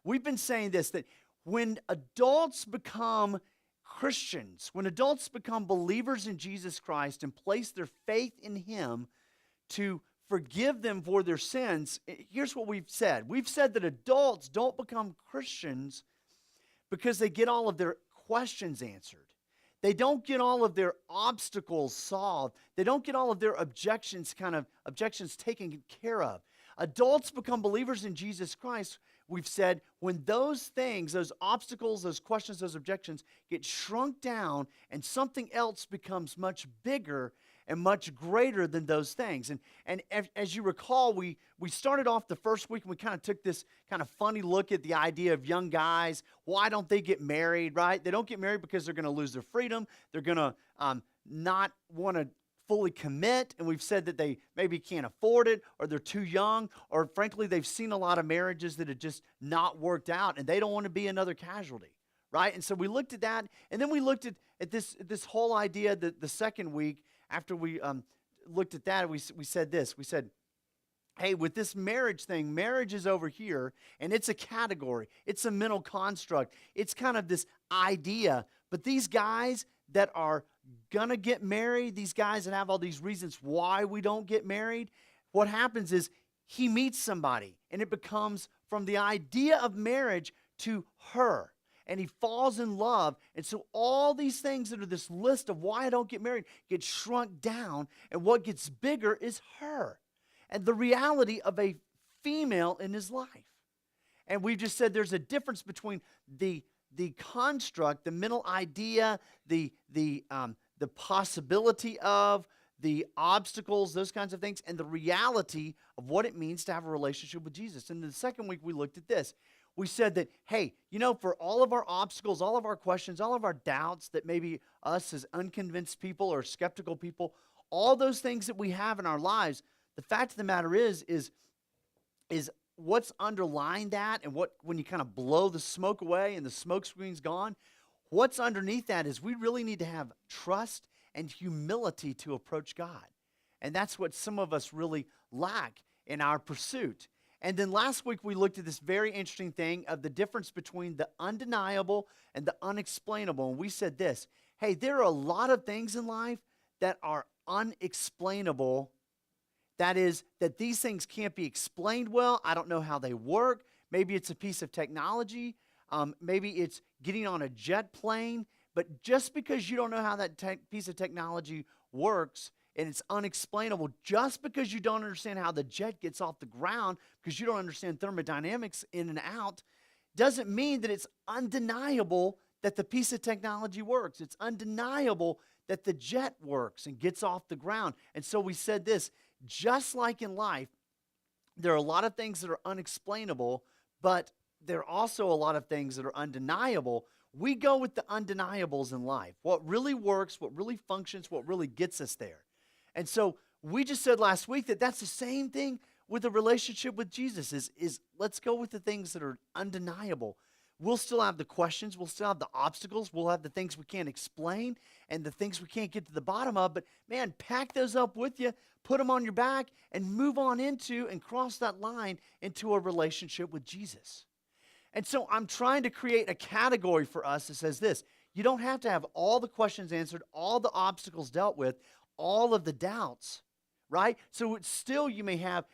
we've been saying this, that when adults become Christians, when adults become believers in Jesus Christ and place their faith in Him to forgive them for their sins, here's what we've said. We've said that adults don't become Christians because they get all of their questions answered. They don't get all of their obstacles solved. They don't get all of their objections taken care of. Adults become believers in Jesus Christ, we've said, when those things, those obstacles, those questions, those objections get shrunk down and something else becomes much bigger and much greater than those things. And as you recall, we started off the first week and we kind of took this kind of funny look at the idea of young guys. Why don't they get married, right? They don't get married because they're going to lose their freedom. They're going to not want to fully commit, and we've said that they maybe can't afford it, or they're too young, or frankly, they've seen a lot of marriages that have just not worked out, and they don't want to be another casualty, right? And so we looked at that, and then we looked at this whole idea that the second week, after we looked at that, we said this. We said, hey, with this marriage thing, marriage is over here, and it's a category. It's a mental construct. It's kind of this idea, but these guys that are gonna get married, these guys that have all these reasons why we don't get married, what happens is he meets somebody, and it becomes from the idea of marriage to her, and he falls in love, and so all these things that are this list of why I don't get married get shrunk down, and what gets bigger is her, and the reality of a female in his life. And we've just said there's a difference between the construct, the mental idea, the possibility of, the obstacles, those kinds of things, and the reality of what it means to have a relationship with Jesus. And the second week we looked at this. We said that, hey, for all of our obstacles, all of our questions, all of our doubts that maybe us as unconvinced people or skeptical people, all those things that we have in our lives, the fact of the matter is what's underlying that, and when you kind of blow the smoke away and the smoke screen's gone, what's underneath that is we really need to have trust and humility to approach God. And that's what some of us really lack in our pursuit. And then last week we looked at this very interesting thing of the difference between the undeniable and the unexplainable. And we said this, hey, there are a lot of things in life that are unexplainable. That is, that these things can't be explained well. I don't know how they work. Maybe it's a piece of technology. Maybe it's getting on a jet plane. But just because you don't know how that piece of technology works and it's unexplainable, just because you don't understand how the jet gets off the ground, because you don't understand thermodynamics in and out, doesn't mean that it's undeniable that the piece of technology works. It's undeniable that the jet works and gets off the ground. And so we said this, just like in life, there are a lot of things that are unexplainable, but there are also a lot of things that are undeniable. We go with the undeniables in life. What really works, what really functions, what really gets us there. And so we just said last week that that's the same thing with a relationship with Jesus is let's go with the things that are undeniable. We'll still have the questions, we'll still have the obstacles, we'll have the things we can't explain and the things we can't get to the bottom of, but man, pack those up with you, put them on your back, and move on into and cross that line into a relationship with Jesus. And so I'm trying to create a category for us that says this, you don't have to have all the questions answered, all the obstacles dealt with, all of the doubts, right? So it's still, you may have,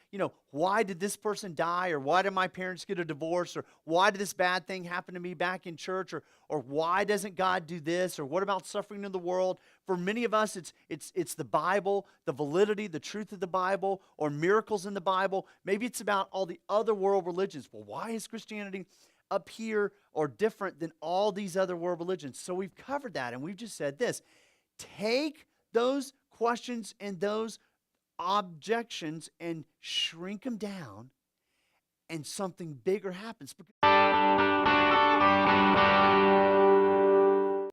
why did this person die? Or why did my parents get a divorce? Or why did this bad thing happen to me back in church? Or why doesn't God do this? Or what about suffering in the world? For many of us, it's the Bible, the validity, the truth of the Bible, or miracles in the Bible. Maybe it's about all the other world religions. Well, why is Christianity up here or different than all these other world religions? So we've covered that, and we've just said this. Take those questions and those objections and shrink them down, and something bigger happens.